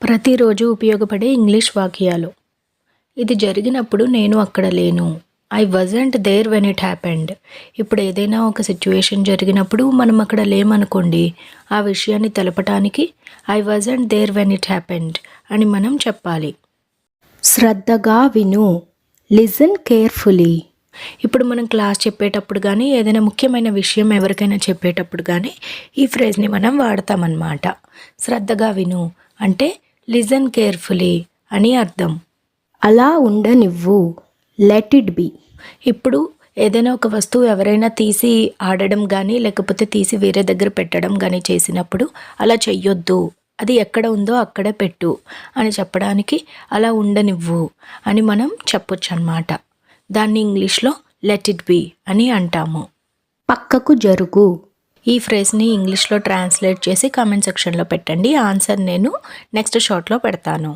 ప్రతిరోజు ఉపయోగపడే ఇంగ్లీష్ వాక్యాలు. ఇది జరిగినప్పుడు నేను అక్కడ లేను. I wasn't there when it happened. ఇప్పుడు ఏదైనా ఒక సిచ్యువేషన్ జరిగినప్పుడు మనం అక్కడ లేమనుకోండి, ఆ విషయాన్ని తెలపటానికి I wasn't there when it happened అని మనం చెప్పాలి. శ్రద్ధగా విను. Listen carefully. ఇప్పుడు మనం క్లాస్ చెప్పేటప్పుడు కానీ ఏదైనా ముఖ్యమైన విషయం ఎవరికైనా చెప్పేటప్పుడు కానీ ఈ ఫ్రేజ్ని మనం వాడతామన్నమాట. శ్రద్ధగా విను అంటే లిజన్ కేర్ఫుల్లీ అని అర్థం. అలా ఉండనివ్వు. Let it be. ఇప్పుడు ఏదైనా ఒక వస్తువు ఎవరైనా తీసి ఆడడం కానీ లేకపోతే తీసి వేరే దగ్గర పెట్టడం కానీ చేసినప్పుడు అలా చెయ్యొద్దు, అది ఎక్కడ ఉందో అక్కడే పెట్టు అని చెప్పడానికి అలా ఉండనివ్వు అని మనం చెప్పొచ్చు అన్నమాట. దాన్ని ఇంగ్లీష్లో లెట్ ఇట్ బి అని అంటాము. పక్కకు జరుగు. ఈ ఫ్రేజ్ని ఇంగ్లీష్లో ట్రాన్స్లేట్ చేసి కామెంట్ సెక్షన్లో పెట్టండి. ఆన్సర్ నేను నెక్స్ట్ షాట్లో పెడతాను.